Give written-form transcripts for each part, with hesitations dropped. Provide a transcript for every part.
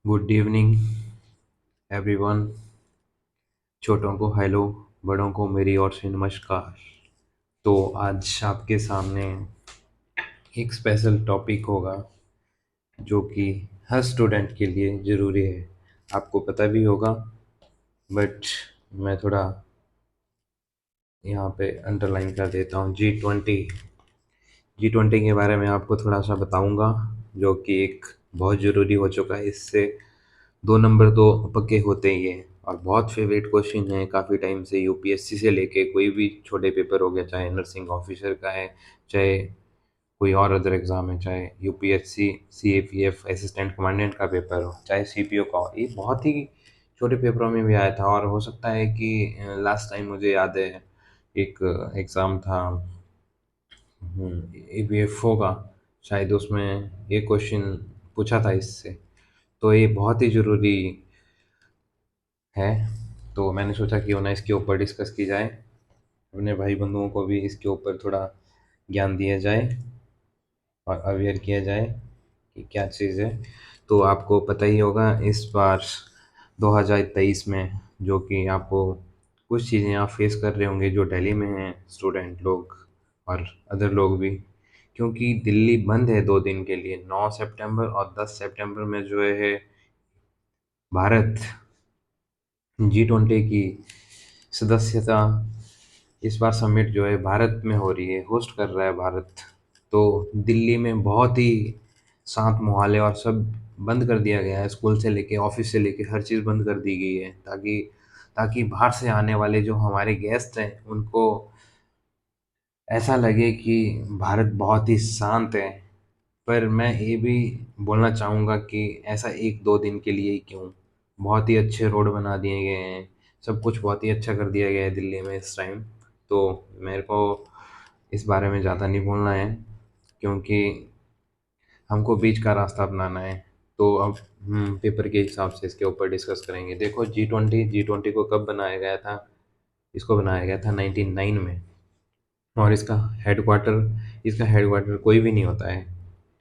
Good evening everyone. छोटों को hello, बड़ों को मेरी ओर से नमस्कार। तो आज आपके सामने एक स्पेशल टॉपिक होगा जो कि हर स्टूडेंट के लिए ज़रूरी है। आपको पता भी होगा, बट मैं थोड़ा यहाँ पे अंडरलाइन कर देता हूँ। जी ट्वेंटी के बारे में आपको थोड़ा सा बताऊँगा, जो कि एक बहुत ज़रूरी हो चुका है। इससे 2 नंबर तो पक्के होते ही हैं और बहुत फेवरेट क्वेश्चन है काफ़ी टाइम से। यूपीएससी से लेके कोई भी छोटे पेपर हो गया, चाहे नर्सिंग ऑफिसर का है, चाहे कोई और अदर एग्ज़ाम है, चाहे यूपीएससी सीएपीएफ असिस्टेंट कमांडेंट का पेपर हो, चाहे सीपीओ का हो, ये बहुत ही छोटे पेपरों में भी आया था। और हो सकता है कि लास्ट टाइम मुझे याद है एक एग्ज़ाम था ईपीएफओ का, शायद उसमें ये क्वेश्चन पूछा था इससे। तो ये बहुत ही ज़रूरी है। तो मैंने सोचा क्यों ना इसके ऊपर डिस्कस की जाए, अपने भाई बंधुओं को भी इसके ऊपर थोड़ा ज्ञान दिया जाए और अवेयर किया जाए कि क्या चीज़ है। तो आपको पता ही होगा इस बार 2023 में, जो कि आपको कुछ चीज़ें आप फेस कर रहे होंगे जो दिल्ली में हैं स्टूडेंट लोग और अदर लोग भी, क्योंकि दिल्ली बंद है 2 दिन के लिए। 9 सितंबर और 10 सितंबर में जो है भारत जी 20 की सदस्यता, इस बार समिट जो है भारत में हो रही है, होस्ट कर रहा है भारत। तो दिल्ली में बहुत ही शांत माहौल है और सब बंद कर दिया गया है। स्कूल से लेके ऑफिस से लेके हर चीज़ बंद कर दी गई है, ताकि ताकि बाहर से आने वाले जो हमारे गेस्ट हैं उनको ऐसा लगे कि भारत बहुत ही शांत है। पर मैं ये भी बोलना चाहूँगा कि ऐसा 1-2 दिन के लिए ही क्यों, बहुत ही अच्छे रोड बना दिए गए हैं, सब कुछ बहुत ही अच्छा कर दिया गया है दिल्ली में इस टाइम। तो मेरे को इस बारे में ज़्यादा नहीं बोलना है, क्योंकि हमको बीच का रास्ता अपनाना है। तो अब पेपर के हिसाब से इसके ऊपर डिस्कस करेंगे। देखो, जी 20 को कब बनाया गया था? इसको बनाया गया था 1909 में। और इसका हेडक्वार्टर कोई भी नहीं होता है,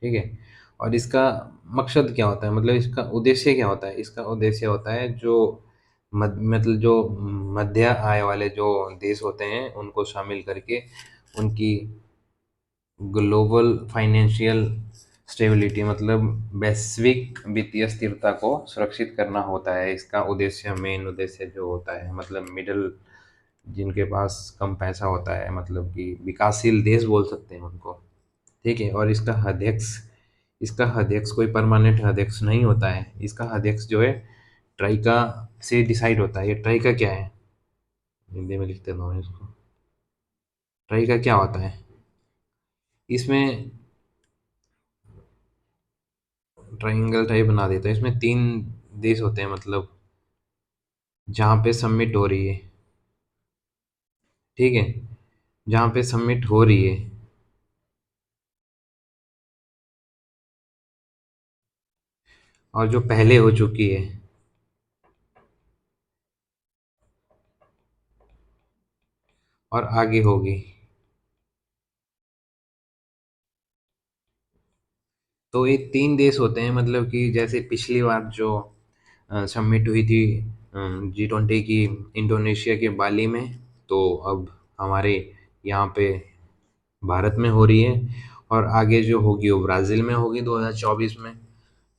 ठीक है। और इसका मकसद क्या होता है, मतलब इसका उद्देश्य क्या होता है? इसका उद्देश्य होता है जो मतलब जो मध्य आय वाले जो देश होते हैं उनको शामिल करके उनकी ग्लोबल फाइनेंशियल स्टेबिलिटी, मतलब वैश्विक वित्तीय स्थिरता को सुरक्षित करना होता है। इसका उद्देश्य, मेन उद्देश्य जो होता है, मतलब मिडल, जिनके पास कम पैसा होता है, मतलब कि विकासशील देश बोल सकते हैं उनको, ठीक है। और इसका अध्यक्ष कोई परमानेंट अध्यक्ष नहीं होता है। इसका अध्यक्ष जो है ट्राइका से डिसाइड होता है। ये ट्राइका क्या है, हिंदी में लिख देता हूँ इसको। ट्राइका क्या होता है? इसमें ट्रायंगल टाइप बना देता है। इसमें 3 देश होते हैं, मतलब जहाँ पे सबमिट हो रही है, ठीक है, जहाँ पे सबमिट हो रही है। और जो पहले हो चुकी है और आगे होगी। तो ये 3 देश होते हैं, मतलब कि जैसे पिछली बार जो सबमिट हुई थी जी 20 की इंडोनेशिया के बाली में, तो अब हमारे यहाँ पे भारत में हो रही है। और आगे जो होगी वो ब्राज़ील में होगी 2024 में।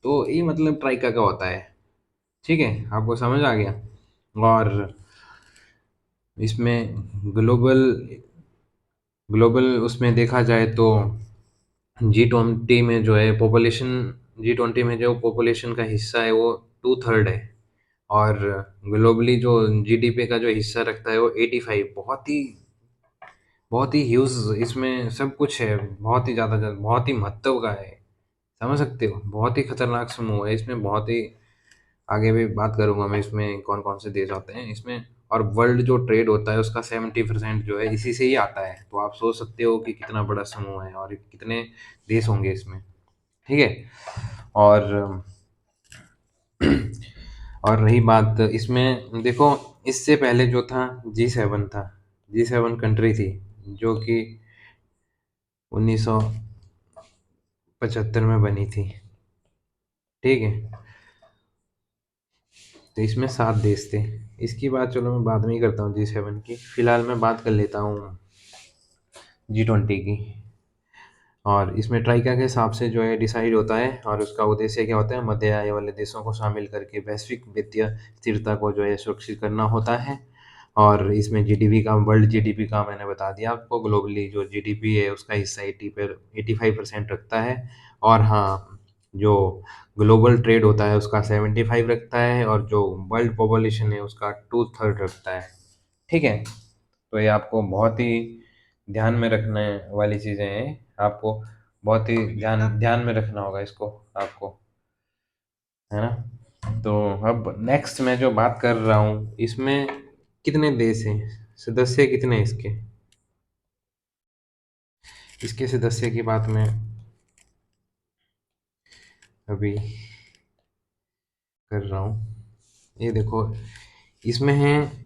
तो ये मतलब ट्राइका का होता है, ठीक है, आपको समझ आ गया। और इसमें ग्लोबल ग्लोबल उसमें देखा जाए तो जी 20 में जो है पॉपुलेशन, जी 20 में जो पॉपुलेशन का हिस्सा है वो 2/3 है। और ग्लोबली जो जीडीपी का जो हिस्सा रखता है वो 85, बहुत ही ह्यूज, इसमें सब कुछ है, बहुत ही ज़्यादा बहुत ही महत्व का है। समझ सकते हो, बहुत ही खतरनाक समूह है इसमें। बहुत ही आगे भी बात करूंगा मैं इसमें कौन कौन से देश आते हैं इसमें। और वर्ल्ड जो ट्रेड होता है उसका 70% जो है इसी से ही आता है। तो आप सोच सकते हो कि कितना बड़ा समूह है और कितने देश होंगे इसमें, ठीक है। और और रही बात इसमें, देखो, इससे पहले जो था जी 7 था। जी 7 कंट्री थी जो कि 1975 में बनी थी, ठीक है। तो इसमें 7 देश थे। इसकी बात चलो मैं बाद में ही करता हूँ G7 की। फिलहाल मैं बात कर लेता हूँ G20 की। और इसमें ट्राइका के हिसाब से जो है डिसाइड होता है, और उसका उद्देश्य क्या होता है, मध्य आय वाले देशों को शामिल करके वैश्विक वित्तीय स्थिरता को जो है सुरक्षित करना होता है। और इसमें जीडीपी का, वर्ल्ड जीडीपी का मैंने बता दिया आपको, ग्लोबली जो जीडीपी है उसका हिस्सा 85% रखता है। और हाँ, जो ग्लोबल ट्रेड होता है उसका 75 रखता है, और जो वर्ल्ड पॉपुलेशन है उसका 2/3 रखता है। ठीक है। तो ये आपको बहुत ही ध्यान में रखने वाली चीज़ें हैं। आपको बहुत ही ध्यान ध्यान में रखना होगा इसको आपको, है ना। तो अब नेक्स्ट मैं जो बात कर रहा हूँ इसमें कितने देश हैं, सदस्य कितने हैं इसके। इसके सदस्य की बात मैं अभी कर रहा हूँ। ये देखो, इसमें है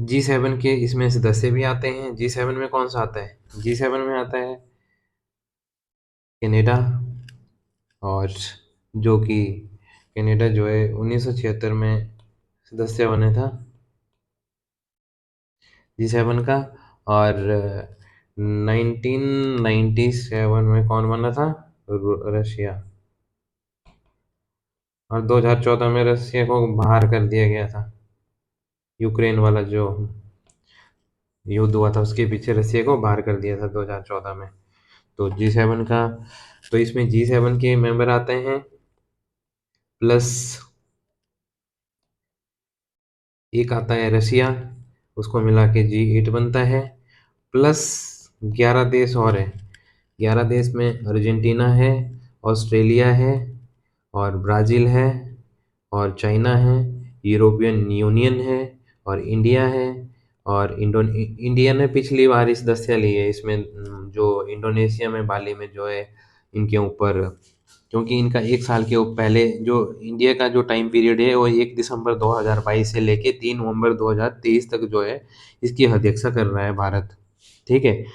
G7 के, इसमें सदस्य भी आते हैं। G7 में कौन सा आता है, G7 में आता है कनाडा। और जो कि कनाडा जो है 1976 में सदस्य बने था G7 का। और 1997 में कौन बना था, रशिया। और 2014 में रशिया को बाहर कर दिया गया था। यूक्रेन वाला जो युद्ध हुआ था उसके पीछे रशिया को बाहर कर दिया था 2014 में। तो G7 का, तो इसमें G7 के मेंबर आते हैं प्लस एक आता है रशिया, उसको मिला के G8 बनता है। प्लस 11 देश और हैं। 11 देश में अर्जेंटीना है, ऑस्ट्रेलिया है, और ब्राज़ील है, और चाइना है, यूरोपियन यूनियन है, और इंडिया है। और इंडिया ने पिछली बार इस दस्या ली है इसमें, जो इंडोनेशिया में बाली में जो है इनके ऊपर, क्योंकि इनका एक साल के पहले जो इंडिया का जो टाइम पीरियड है वो 1 दिसंबर 2022 से लेके 3 नवंबर 2023 तक जो है इसकी अध्यक्षता कर रहा है भारत। ठीक है।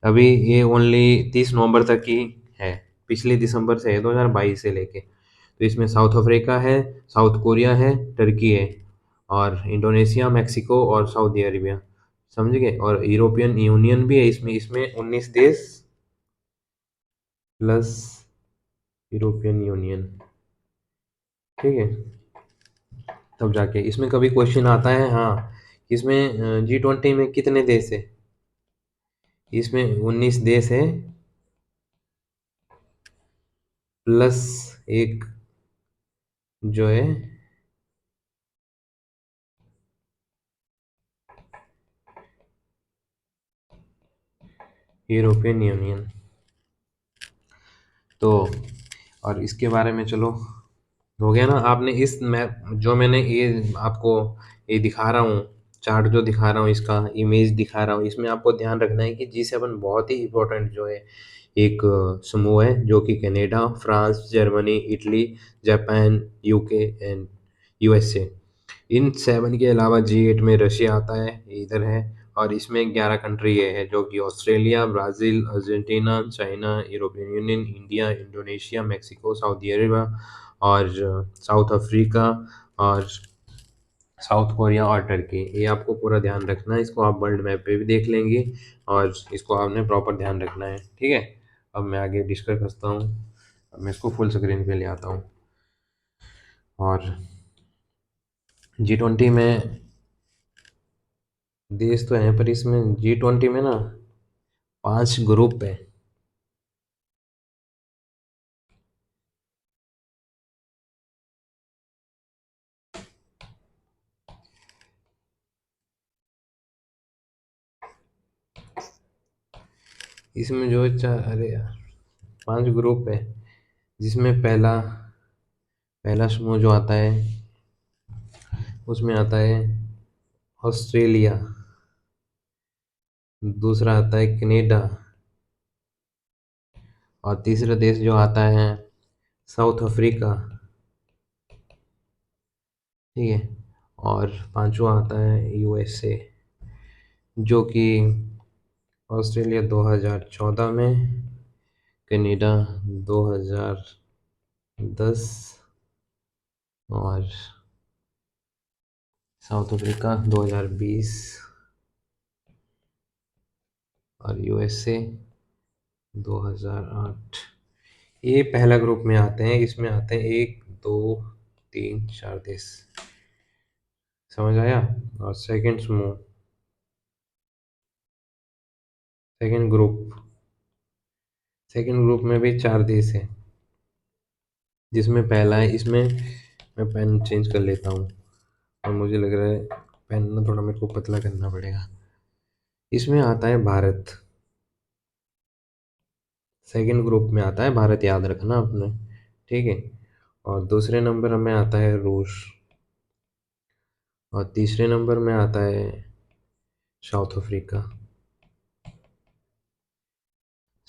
अभी ये ओनली 30 नवंबर तक ही है, पिछले दिसंबर से है 2022 से लेके। तो इसमें साउथ अफ्रीका है, साउथ कोरिया है, टर्की है, और इंडोनेशिया, मैक्सिको और सऊदी अरेबिया। समझ गए। और यूरोपियन यूनियन भी है इसमें। इसमें 19 देश प्लस यूरोपियन यूनियन। ठीक है। तब जाके इसमें कभी क्वेश्चन आता है, हाँ, इसमें G20 में कितने देश है। इसमें 19 देश है प्लस एक जो है यूरोपियन यूनियन। तो और इसके बारे में चलो हो गया ना। आपने इस मैप जो मैंने ये आपको ये दिखा रहा हूँ, चार्ट जो दिखा रहा हूँ, इसका इमेज दिखा रहा हूँ, इसमें आपको ध्यान रखना है कि G7 बहुत ही इम्पोर्टेंट जो है एक समूह है, जो कि Canada, France, Germany, Italy, Japan, UK and USA, इन 7 के अलावा G8 में रशिया आता है, ये इधर है। और इसमें 11 कंट्री है, जो कि Australia, Brazil, Argentina, China, European union, India, Indonesia, Mexico, Saudi Arabia, और साउथ अफ्रीका, और साउथ कोरिया, और टर्की। ये आपको पूरा ध्यान रखना है। इसको आप वर्ल्ड मैप पे भी देख लेंगे, और इसको आपने प्रॉपर ध्यान रखना है। ठीक है। अब मैं आगे डिस्कस करता हूँ। अब मैं इसको फुल स्क्रीन पे ले आता हूँ। और G20 में देश तो हैं, पर इसमें G20 में ना 5 ग्रुप है। इसमें जो है चार, अरे यार, 5 ग्रुप है। जिसमें पहला पहला समूह जो आता है उसमें आता है ऑस्ट्रेलिया। दूसरा आता है कनाडा। और तीसरा देश जो आता है साउथ अफ्रीका। ठीक है। और पांचवा आता है यूएसए, जो कि ऑस्ट्रेलिया 2014 में, कनाडा 2010, और साउथ अफ्रीका 2020 और यूएसए 2008। ये पहला ग्रुप में आते हैं, इसमें आते हैं 1 2 3 4 देश। समझ आया। और सेकंड ग्रुप में भी 4 देश हैं, जिसमें पहला है, इसमें मैं पेन चेंज कर लेता हूँ और मुझे लग रहा है पेन ना थोड़ा मेरे को पतला करना पड़ेगा। इसमें आता है भारत, सेकंड ग्रुप में आता है भारत, याद रखना आपने, ठीक है। और दूसरे नंबर में आता है रूस, और तीसरे नंबर में आता है साउथ अफ्रीका,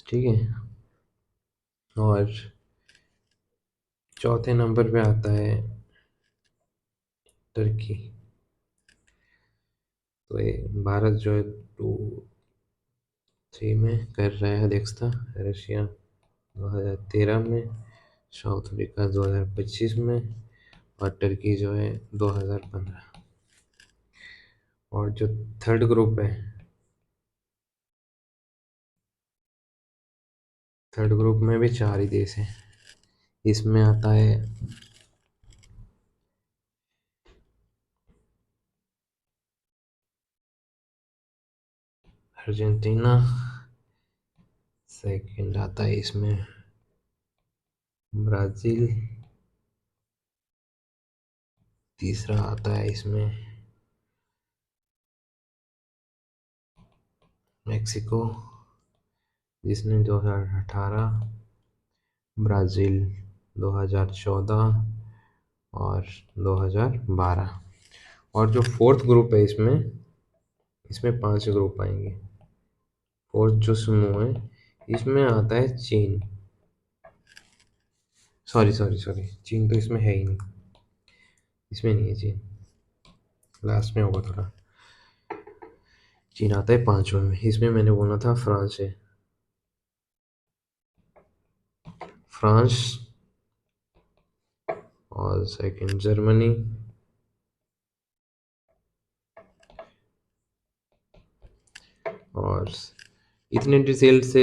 ठीक है। और चौथे नंबर पे आता है टर्की। तो ये भारत जो है 2 3 में कर रहा है अध्यक्षता, रशिया 2013 में, साउथ अफ्रीका 2025 में, और टर्की जो है 2015। और जो थर्ड ग्रुप है, थर्ड ग्रुप में भी 4 ही देश हैं। इसमें आता है अर्जेंटीना, सेकंड आता है इसमें ब्राज़ील, तीसरा आता है इसमें मेक्सिको, जिसने 2018, ब्राज़ील 2014 और 2012। और जो फोर्थ ग्रुप है, इसमें 5 ग्रुप आएंगे। फोर्थ जो समूह है, इसमें आता है चीन, सॉरी सॉरी सॉरी, चीन तो इसमें है ही नहीं, इसमें नहीं है चीन, लास्ट में होगा थोड़ा। चीन आता है 5वें में, इसमें मैंने बोला था फ्रांस है, फ्रांस, और सेकंड जर्मनी, और इतने डिटेल से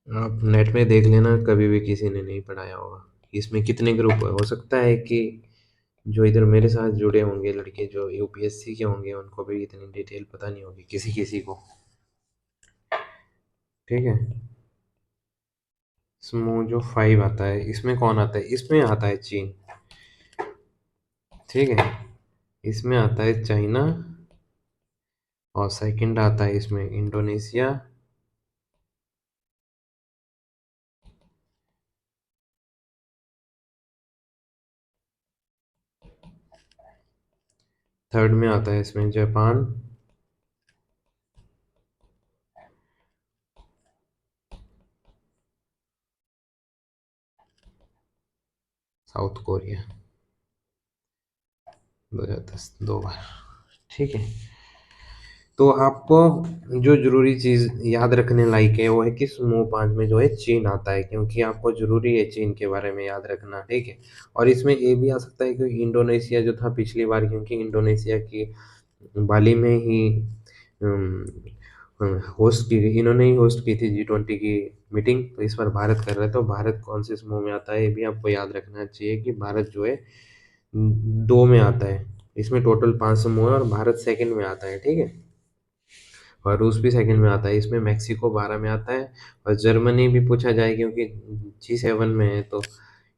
आप नेट में देख लेना, कभी भी किसी ने नहीं पढ़ाया होगा। इसमें कितने ग्रुप है, हो सकता है कि जो इधर मेरे साथ जुड़े होंगे लड़के जो यूपीएससी के होंगे, उनको भी इतनी डिटेल पता नहीं होगी, किसी किसी को, ठीक है। समूह जो 5 आता है, इसमें कौन आता है, इसमें आता है चीन, ठीक है। इसमें आता है चाइना, और सेकंड आता है इसमें इंडोनेशिया, थर्ड में आता है इसमें जापान, साउथ कोरिया 2010 2 बार, ठीक है। तो आपको जो ज़रूरी चीज़ याद रखने लायक है वो है कि समूह 5 में जो है चीन आता है, क्योंकि आपको ज़रूरी है चीन के बारे में याद रखना, ठीक है। और इसमें ये भी आ सकता है कि इंडोनेशिया जो था पिछली बार, क्योंकि इंडोनेशिया की बाली में ही होस्ट की, इन्होंने ही होस्ट की थी G20 की मीटिंग, तो इस बार भारत कर रहा है। तो भारत कौन से समूह में आता है, ये भी आपको याद रखना चाहिए कि भारत जो है 2 में आता है। इसमें टोटल 5 समूह है और भारत सेकंड में आता है, ठीक है। और रूस भी सेकंड में आता है, इसमें मेक्सिको 12 में आता है, और जर्मनी भी पूछा जाए क्योंकि G7 में है तो,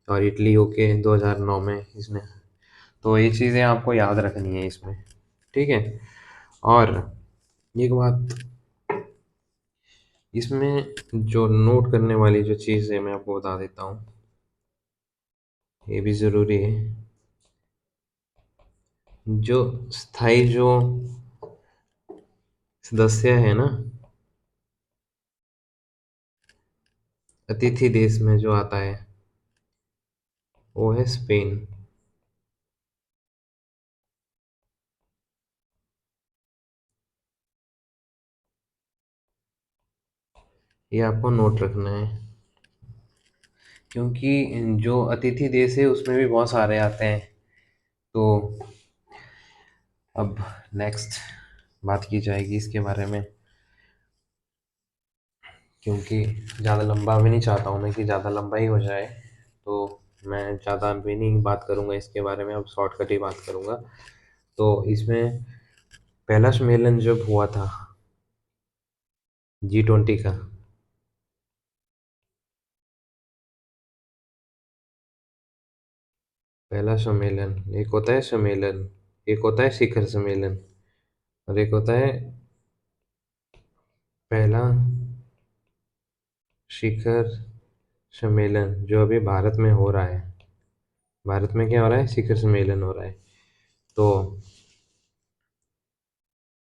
और इटली ओके 2009 में इसने। तो ये चीज़ें आपको याद रखनी है इसमें, ठीक है। और एक बात, इसमें जो नोट करने वाली जो चीज़ है मैं आपको बता देता हूँ, ये भी ज़रूरी है। जो स्थायी जो सदस्य है ना, अतिथि देश में जो आता है, वो है स्पेन। ये आपको नोट रखना है, क्योंकि जो अतिथि देश है उसमें भी बहुत सारे आते हैं। तो अब नेक्स्ट बात की जाएगी इसके बारे में, क्योंकि ज़्यादा लंबा भी नहीं चाहता हूँ मैं कि ज़्यादा लंबा ही हो जाए, तो मैं ज़्यादा भी नहीं बात करूँगा इसके बारे में, अब शॉर्टकट ही बात करूँगा। तो इसमें पहला सम्मेलन जब हुआ था G20 का, पहला सम्मेलन, एक होता है सम्मेलन, एक होता है शिखर सम्मेलन, और एक होता है पहला शिखर सम्मेलन जो अभी भारत में हो रहा है। भारत में क्या हो रहा है? शिखर सम्मेलन हो रहा है। तो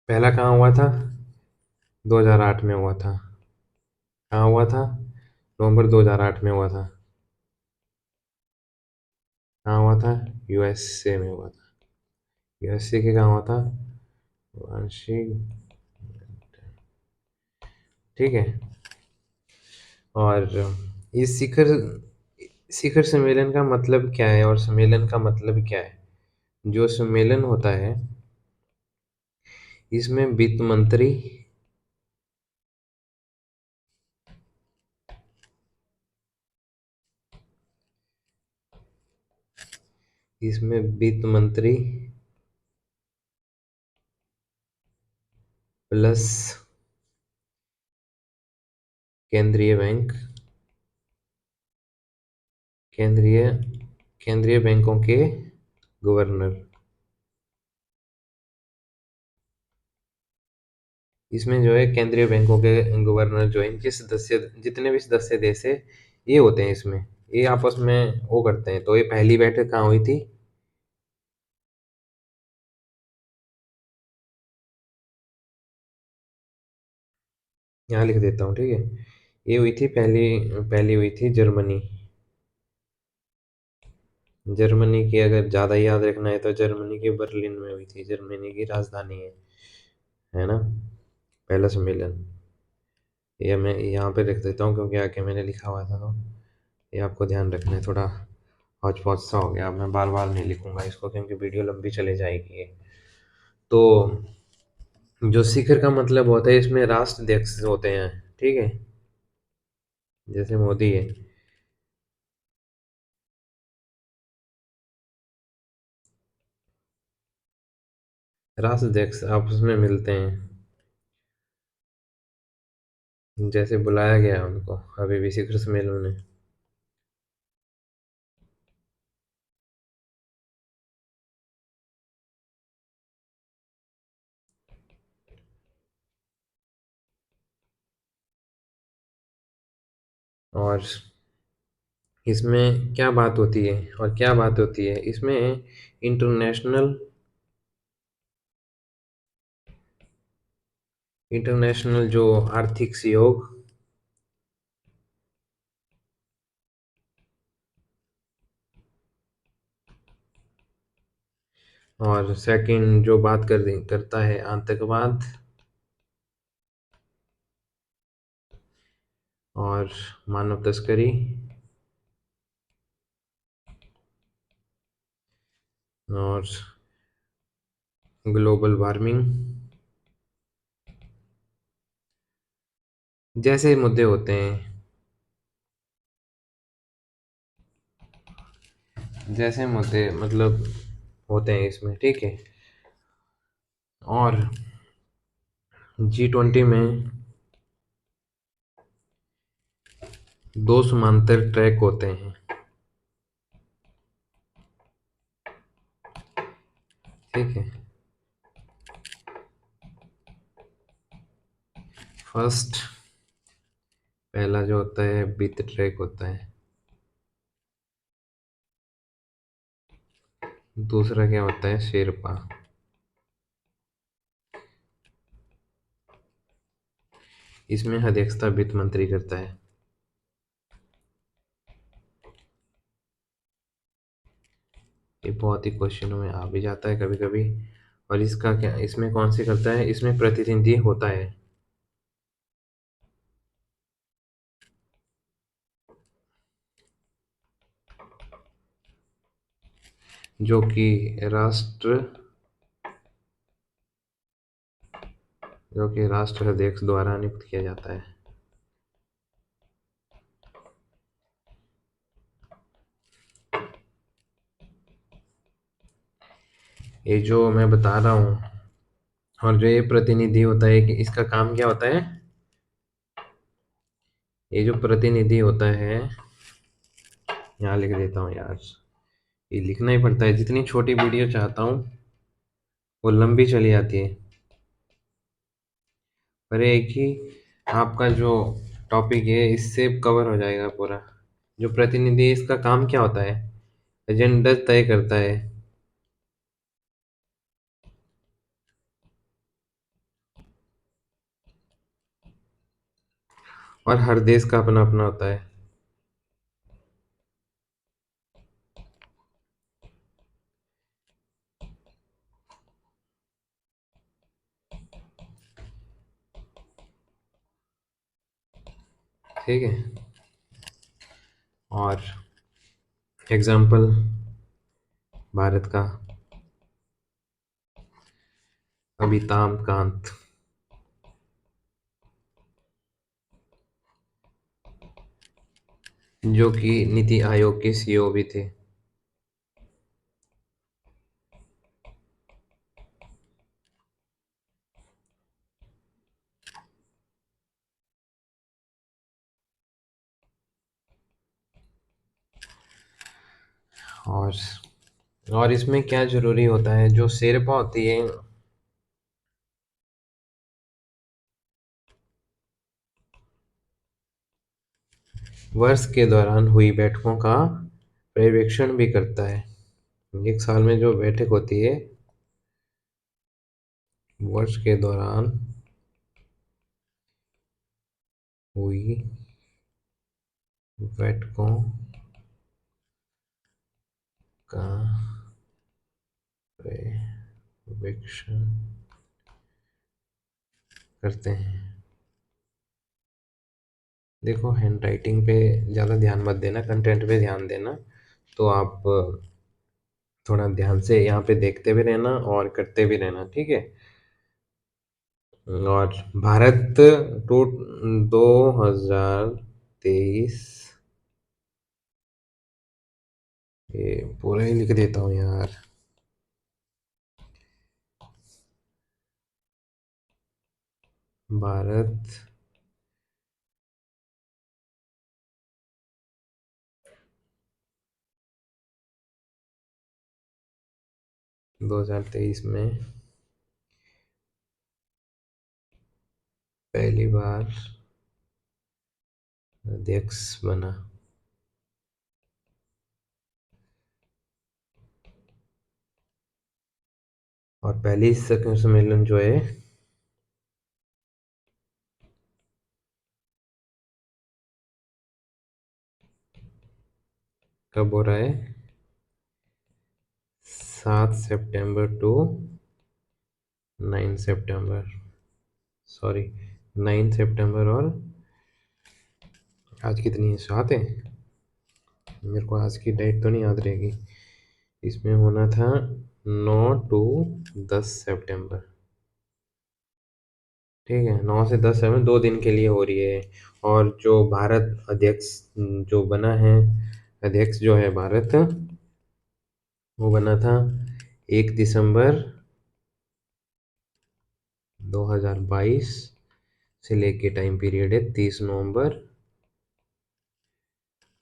पहला कहाँ हुआ था? 2008 में हुआ था। कहाँ हुआ था? नवंबर 2008 में हुआ था। कहाँ हुआ था? यूएसए में हुआ था। यूएसए के कहाँ हुआ था? वार्षिक, ठीक है। और इस शिखर शिखर सम्मेलन का मतलब क्या है और सम्मेलन का मतलब क्या है? जो सम्मेलन होता है इसमें वित्त मंत्री, इसमें वित्त मंत्री प्लस केंद्रीय बैंक, केंद्रीय केंद्रीय बैंकों के गवर्नर, इसमें जो है केंद्रीय बैंकों के गवर्नर जो है, इनके सदस्य जितने भी सदस्य देश है ये होते हैं इसमें, ये आपस में वो करते हैं। तो ये पहली बैठक कहाँ हुई थी? यहाँ लिख देता हूँ, ठीक है। ये हुई थी पहली, पहली हुई थी जर्मनी। जर्मनी की अगर ज़्यादा याद रखना है तो जर्मनी के बर्लिन में हुई थी, जर्मनी की राजधानी है ना। पहला सम्मेलन, ये मैं यहाँ पे रख देता हूँ क्योंकि आगे मैंने लिखा हुआ था, तो ये आपको ध्यान रखना है। थोड़ा हौच पौच सा हो गया, अब मैं बार बार नहीं लिखूंगा इसको क्योंकि वीडियो लंबी चले जाएगी ये। तो जो शिखर का मतलब होता है, इसमें राष्ट्राध्यक्ष होते हैं, ठीक है, जैसे मोदी है। राष्ट्राध्यक्ष आपस में मिलते हैं, जैसे बुलाया गया है उनको अभी भी शिखर सम्मेलन में। और इसमें क्या बात होती है और क्या बात होती है इसमें? इंटरनेशनल इंटरनेशनल जो आर्थिक सहयोग और सेकंड जो बात करता है आतंकवाद और मानव तस्करी और ग्लोबल वार्मिंग जैसे मुद्दे होते हैं, जैसे मुद्दे मतलब होते हैं इसमें, ठीक है। और G20 में दो समांतर ट्रैक होते हैं, ठीक है। फर्स्ट, पहला जो होता है वित्त ट्रैक होता है, दूसरा क्या होता है? शेरपा। इसमें अध्यक्षता वित्त मंत्री करता है। ये बहुत ही क्वेश्चनों में आ भी जाता है कभी कभी। और इसका क्या, इसमें कौन से करता है? इसमें प्रतिनिधि होता है, जो कि राष्ट्रपति जो कि राष्ट्राध्यक्ष द्वारा नियुक्त किया जाता है। ये जो मैं बता रहा हूँ, और जो ये प्रतिनिधि होता है कि इसका काम क्या होता है, ये जो प्रतिनिधि होता है, यहाँ लिख देता हूँ यार, ये लिखना ही पड़ता है, जितनी छोटी वीडियो चाहता हूँ वो लंबी चली जाती है। पर एक ही आपका जो टॉपिक है इससे कवर हो जाएगा पूरा। जो प्रतिनिधि है, इसका काम क्या होता है, एजेंडा तय करता है। और हर देश का अपना अपना होता है। ठीक है। और एग्जाम्पल भारत का अमिताभ कांत, जो कि नीति आयोग के सीईओ भी थे। और इसमें क्या जरूरी होता है, जो शेरपा होती है, वर्ष के दौरान हुई बैठकों का पर्यवेक्षण भी करता है। एक साल में जो बैठक होती है, वर्ष के दौरान हुई बैठकों का पर्यवेक्षण करते हैं। देखो, हैंड राइटिंग पे ज़्यादा ध्यान मत देना, कंटेंट पे ध्यान देना। तो आप थोड़ा ध्यान से यहाँ पे देखते भी रहना और करते भी रहना, ठीक है। और भारत टू 2023, ये पूरा ही लिख देता हूँ यार। भारत 2023 में पहली बार अध्यक्ष बना। और पहली शिखर सम्मेलन जो है कब हो रहा है, 7 सितंबर टू 9 सितंबर, सॉरी 9 सितंबर। और आज कितनी है, 7 है, मेरे को आज की डेट तो नहीं याद रहेगी। इसमें होना था 9 टू 10 सितंबर। ठीक है, 9 से 10 सितंबर, 2 दिन के लिए हो रही है। और जो भारत अध्यक्ष जो बना है, अध्यक्ष जो है भारत, वो बना था 1 दिसंबर 2022 से लेके टाइम पीरियड है 30 नवंबर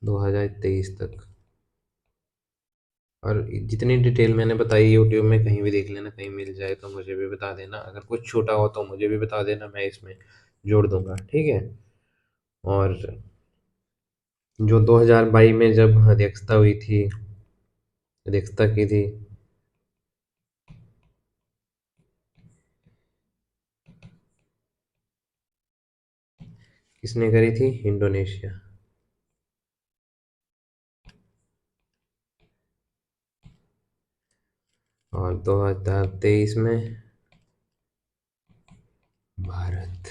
2023 तक। और जितनी डिटेल मैंने बताई यूट्यूब में कहीं भी देख लेना, कहीं मिल जाए तो मुझे भी बता देना। अगर कुछ छूटा हो तो मुझे भी बता देना, मैं इसमें जोड़ दूंगा, ठीक है। और जो 2022 में जब अध्यक्षता हुई थी, अध्यक्षता की थी, किसने करी थी, इंडोनेशिया। और 2023 में भारत,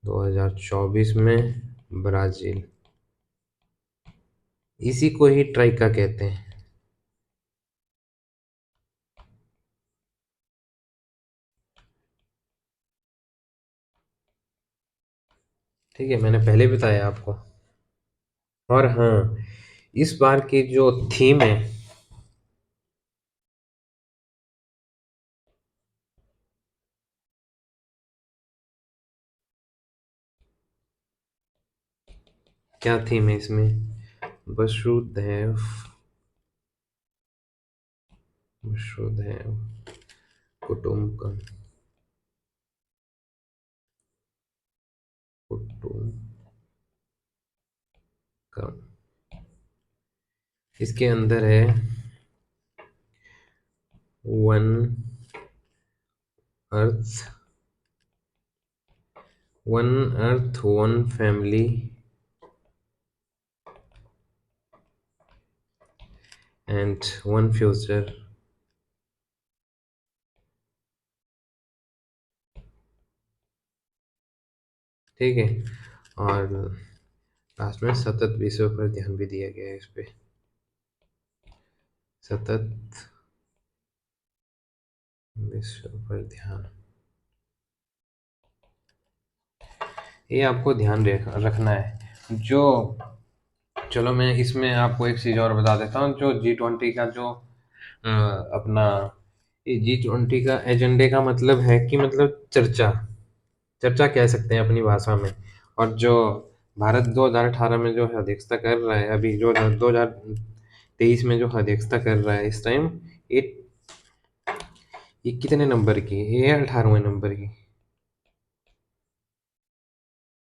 2024 में ब्राजील। इसी को ही ट्राइका कहते हैं। ठीक है, मैंने पहले भी बताया आपको। और हाँ, इस बार की जो थीम है, क्या थीम है इसमें? वसुधैव, वसुधैव कुटुंबकम, कुटुंबकम। इसके अंदर है one earth, one earth, one family and one future. ठीक है, और लास्ट में सतत विषय पर ध्यान भी दिया गया है इस पे। सतत विषय पर ध्यान, ये आपको ध्यान रखना है। जो, चलो मैं इसमें आपको एक चीज़ और बता देता हूँ। जो G20 का जो अपना, ये G20 का एजेंडे का मतलब है कि मतलब चर्चा, चर्चा कह सकते हैं अपनी भाषा में। और जो भारत 2018 में जो अध्यक्षता कर रहा है, अभी जो 2023 में जो अध्यक्षता कर रहा है इस टाइम, ये ये कितने नंबर की है? ये 18वें नंबर की।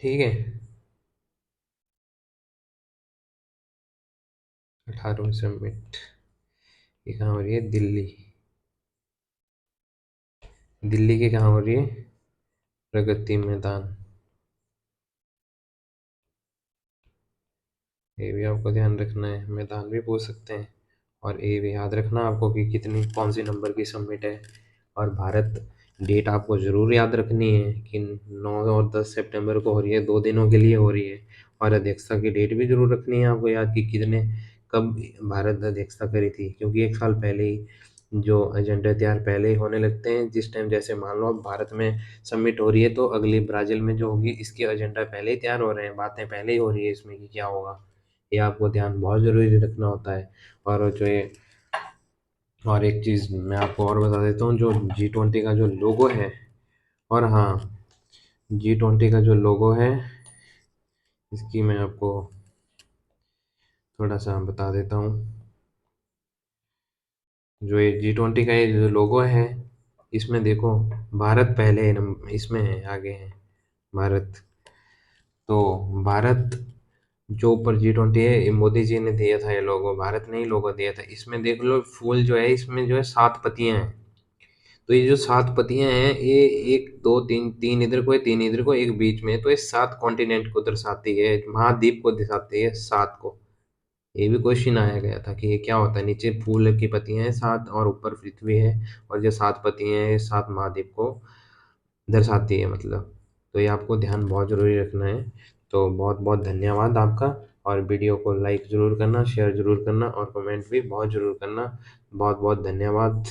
ठीक है, 18वीं समिट। ये कहाँ हो रही है? दिल्ली। दिल्ली की कहाँ हो रही है? प्रगति मैदान। ये भी आपको ध्यान रखना है, मैदान भी पूछ सकते हैं। और ये भी याद रखना आपको कि कितनी, कौन सी नंबर की समिट है। और भारत, डेट आपको ज़रूर याद रखनी है कि 9 और 10 सितंबर को हो रही है, 2 दिनों के लिए हो रही है। और अध्यक्षता की डेट भी ज़रूर रखनी है आपको याद, कि कितने, कब भारत अध्यक्षता करी थी। क्योंकि एक साल पहले ही जो एजेंडे तैयार पहले ही होने लगते हैं। जिस टाइम जैसे मान लो अब भारत में समिट हो रही है, तो अगली ब्राज़ील में जो होगी, इसके एजेंडा पहले ही तैयार हो रहे हैं, बातें पहले ही हो रही है इसमें कि क्या होगा। ये आपको ध्यान बहुत ज़रूरी रखना होता है। और जो ये, और एक चीज़ मैं आपको और बता देता हूँ, जो G20 का जो लोगो है, और हाँ, G20 का जो लोगो है, इसकी मैं आपको थोड़ा सा बता देता हूँ। जो ये G20 का ये जो लोगो है, इसमें देखो, भारत पहले इसमें है, आगे है भारत। तो भारत जो ऊपर G20 है, ये मोदी जी ने दिया था, ये लोगो भारत ने ही लोगो दिया था। इसमें देख लो, फूल जो है इसमें जो है 7 पत्तियां हैं। तो ये जो 7 पत्तियां हैं, ये एक दो तीन, तीन इधर को है, तीन इधर को, एक बीच में है। तो ये 7 कॉन्टिनेंट को दर्शाती है, महाद्वीप को दर्शाती है, 7 को। ये भी क्वेश्चन आया गया था कि ये क्या होता है। नीचे फूल की पत्तियां हैं 7, और ऊपर पृथ्वी है। और जो 7 पत्तियां हैं, ये 7 महाद्वीप को दर्शाती है मतलब। तो ये आपको ध्यान बहुत ज़रूरी रखना है। तो बहुत बहुत धन्यवाद आपका। और वीडियो को लाइक ज़रूर करना, शेयर ज़रूर करना, और कमेंट भी बहुत ज़रूर करना। बहुत बहुत धन्यवाद।